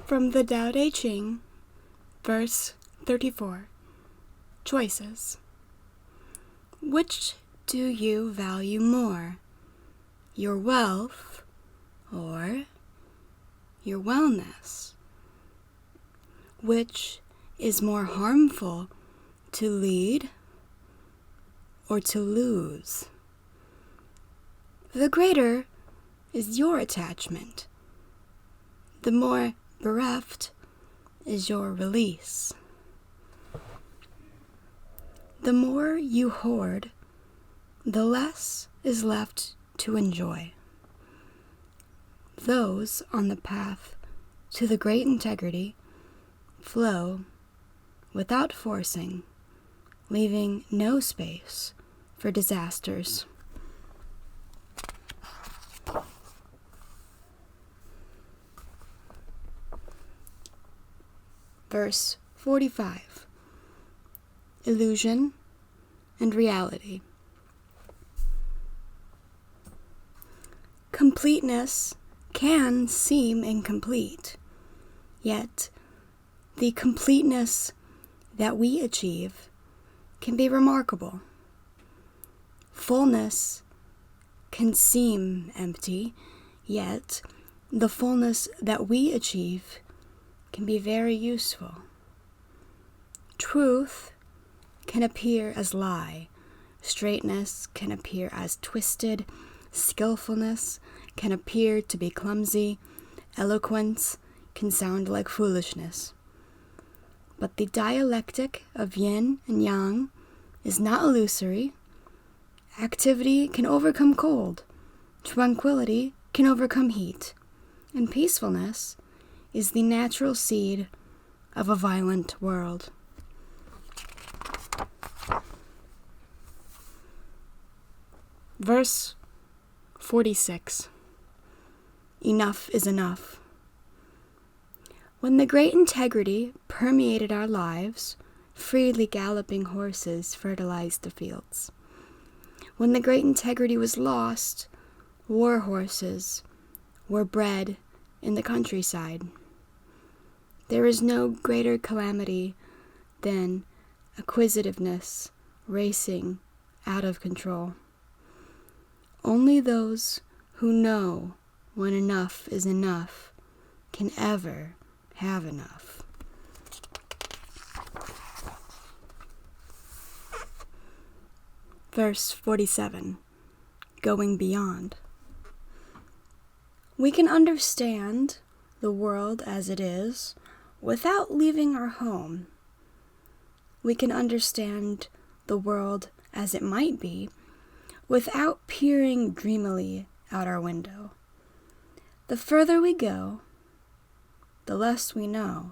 From the Tao Te Ching, verse 34. Choices. Which do you value more, your wealth or your wellness? Which is more harmful, to lead or to lose? The greater is your attachment. The more bereft is your release. The more you hoard, the less is left to enjoy. Those on the path to the great integrity flow without forcing, leaving no space for disasters. Verse 45. Illusion and reality. Completeness can seem incomplete, yet the completeness that we achieve can be remarkable. Fullness can seem empty, yet the fullness that we achieve can be very useful. Truth can appear as lie, straightness can appear as twisted, skillfulness can appear to be clumsy, eloquence can sound like foolishness. But the dialectic of yin and yang is not illusory. Activity can overcome cold, tranquility can overcome heat, and peacefulness is the natural seed of a violent world. Verse 46. Enough is enough. When the great integrity permeated our lives, freely galloping horses fertilized the fields. When the great integrity was lost, war horses were bred in the countryside. There is no greater calamity than acquisitiveness racing out of control. Only those who know when enough is enough can ever have enough. Verse 47. Going beyond. We can understand the world as it is without leaving our home. We can understand the world as it might be without peering dreamily out our window. The further we go, the less we know.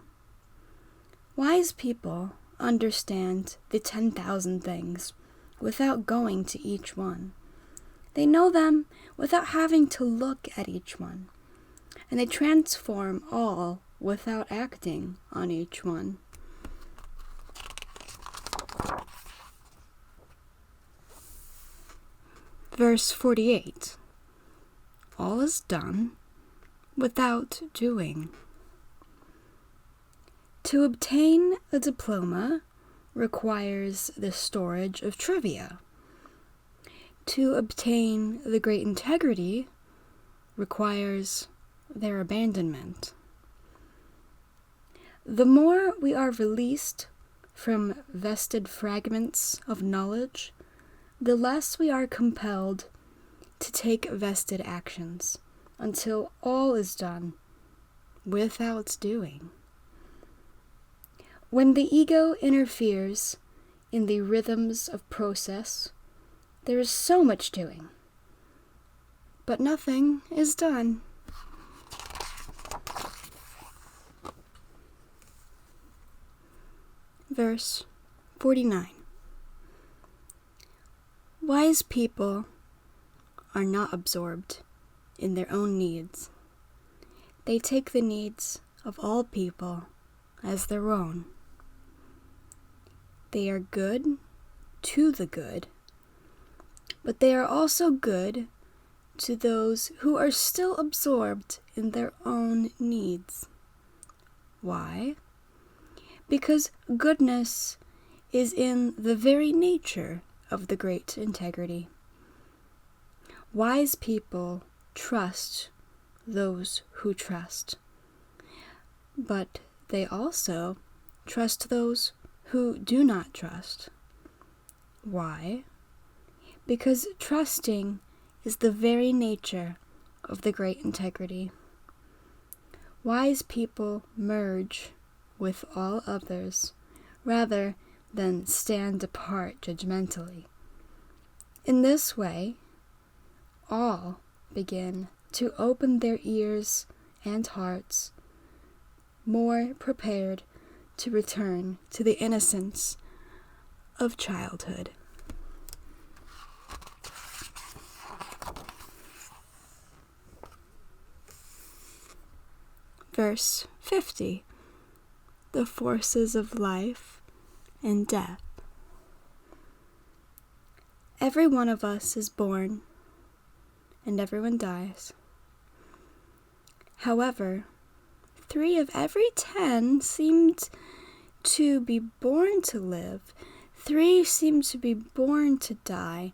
Wise people understand the 10,000 things without going to each one. They know them without having to look at each one, and they transform all without acting on each one. Verse 48. All is done without doing. To obtain a diploma requires the storage of trivia. To obtain the great integrity requires their abandonment. The more we are released from vested fragments of knowledge, the less we are compelled to take vested actions until all is done without doing. When the ego interferes in the rhythms of process, there is so much doing, but nothing is done. Verse 49. Wise people are not absorbed in their own needs. They take the needs of all people as their own. They are good to the good, but they are also good to those who are still absorbed in their own needs. Why? Because goodness is in the very nature of the great integrity. Wise people trust those who trust, but they also trust those who do not trust. Why? Because trusting is the very nature of the great integrity. Wise people merge with all others rather than stand apart judgmentally. In this way, all begin to open their ears and hearts, more prepared to return to the innocence of childhood. Verse 50. The forces of life and death. Every one of us is born, and everyone dies. However, 3 of every 10 seemed to be born to live, 3 seem to be born to die,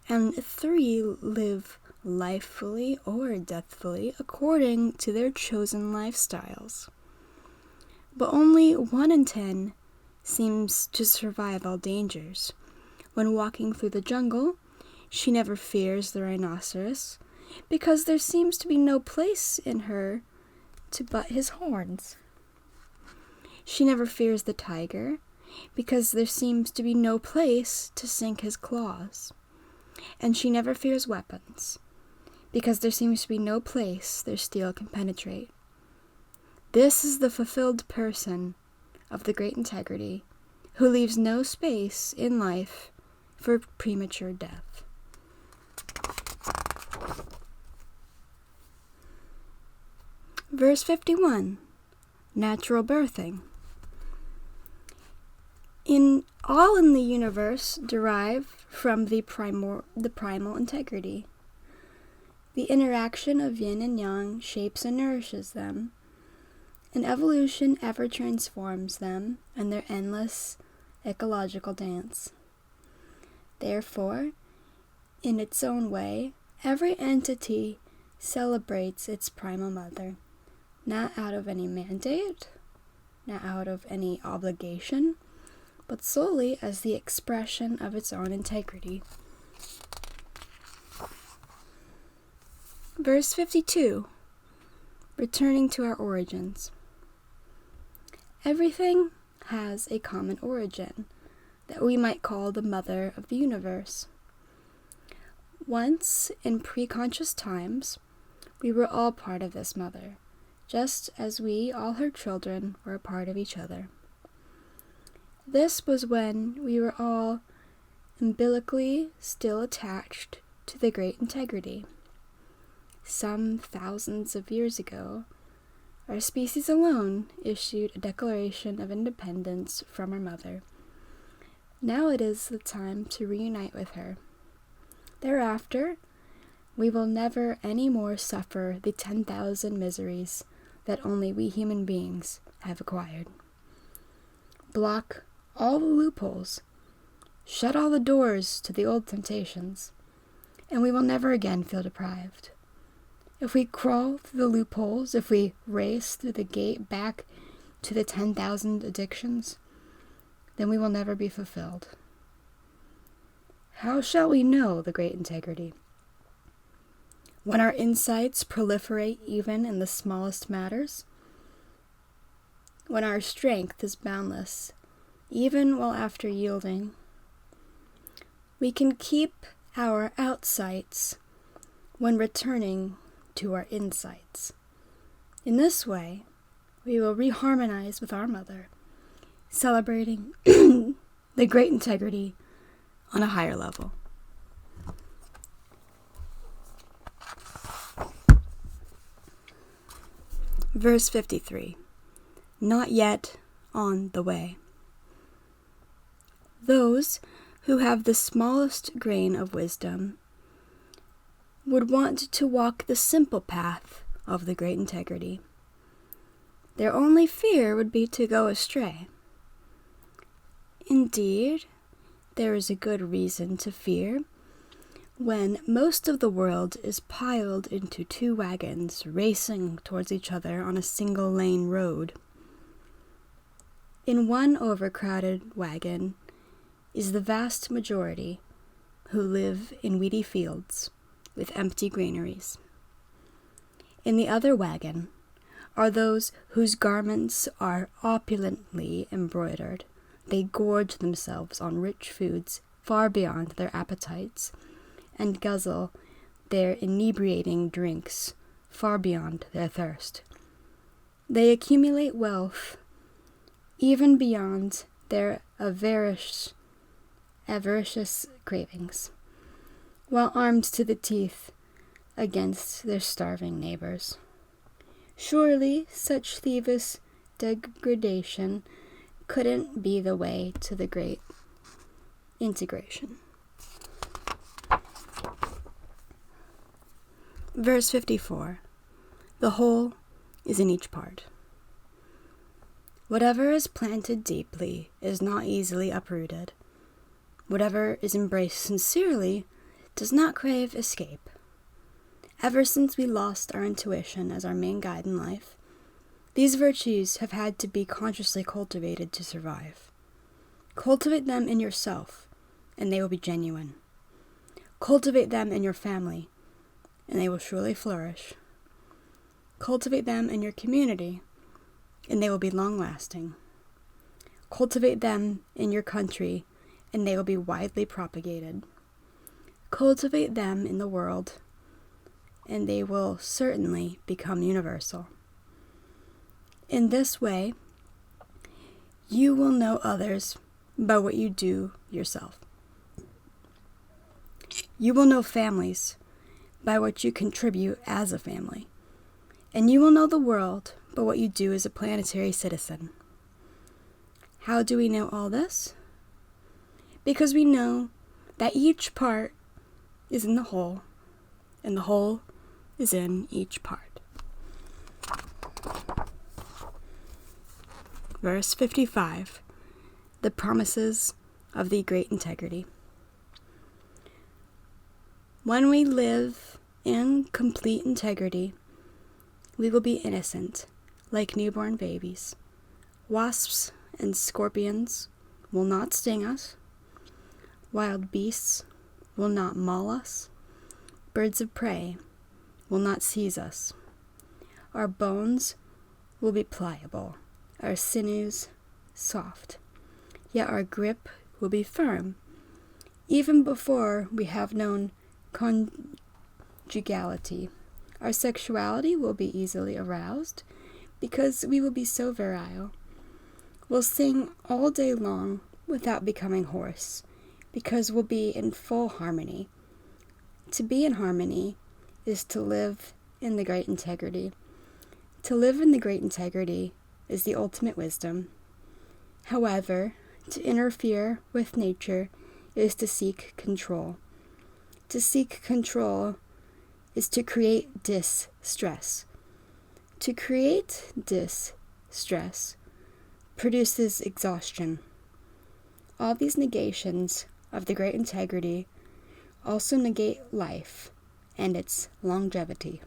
and 3 live lifefully or deathfully according to their chosen lifestyles. But only 1 in 10 seems to survive all dangers. When walking through the jungle, she never fears the rhinoceros, because there seems to be no place in her to butt his horns. She never fears the tiger, because there seems to be no place to sink his claws. And she never fears weapons, because there seems to be no place their steel can penetrate. This is the fulfilled person of the great integrity, who leaves no space in life for premature death. Verse 51, natural birthing. All in the universe derive from the primal integrity. The interaction of yin and yang shapes and nourishes them, and evolution ever transforms them in their endless ecological dance. Therefore, in its own way, every entity celebrates its primal mother, not out of any mandate, not out of any obligation, but solely as the expression of its own integrity. Verse 52, returning to our origins. Everything has a common origin that we might call the mother of the universe. Once, in pre-conscious times, we were all part of this mother, just as we, all her children, were a part of each other. This was when we were all umbilically still attached to the great integrity. Some thousands of years ago, our species alone issued a declaration of independence from our mother. Now it is the time to reunite with her. Thereafter, we will never any more suffer the 10,000 miseries that only we human beings have acquired. Block all the loopholes, shut all the doors to the old temptations, and we will never again feel deprived. If we crawl through the loopholes, if we race through the gate back to the 10,000 addictions, then we will never be fulfilled. How shall we know the great integrity? When our insights proliferate even in the smallest matters? When our strength is boundless, even while after yielding? We can keep our outsights when returning to our insights. In this way, we will reharmonize with our mother, celebrating the great integrity on a higher level. Verse 53, not yet on the way. Those who have the smallest grain of wisdom would want to walk the simple path of the great integrity. Their only fear would be to go astray. Indeed, there is a good reason to fear when most of the world is piled into 2 wagons racing towards each other on a single-lane road. In one overcrowded wagon is the vast majority who live in weedy fields with empty granaries. In the other wagon are those whose garments are opulently embroidered. They gorge themselves on rich foods far beyond their appetites, and guzzle their inebriating drinks far beyond their thirst. They accumulate wealth even beyond their avaricious cravings, while armed to the teeth against their starving neighbors. Surely such thievish degradation couldn't be the way to the great integration. Verse 54. The whole is in each part. Whatever is planted deeply is not easily uprooted. Whatever is embraced sincerely does not crave escape. Ever since we lost our intuition as our main guide in life, these virtues have had to be consciously cultivated to survive. Cultivate them in yourself, and they will be genuine. Cultivate them in your family, and they will surely flourish. Cultivate them in your community, and they will be long-lasting. Cultivate them in your country, and they will be widely propagated. Cultivate them in the world, and they will certainly become universal. In this way, you will know others by what you do yourself. You will know families by what you contribute as a family. And you will know the world by what you do as a planetary citizen. How do we know all this? Because we know that each part is in the whole, and the whole is in each part. Verse 55. The promises of the great integrity. When we live in complete integrity, we will be innocent, like newborn babies. Wasps and scorpions will not sting us. Wild beasts will not maul us. Birds of prey will not seize us. Our bones will be pliable, our sinews soft, yet our grip will be firm. Even before we have known conjugality, our sexuality will be easily aroused because we will be so virile. We'll sing all day long without becoming hoarse because we'll be in full harmony. To be in harmony is to live in the great integrity. To live in the great integrity is the ultimate wisdom. However, to interfere with nature is to seek control. To seek control is to create distress. To create distress produces exhaustion. All these negations of the great integrity also negate life and its longevity.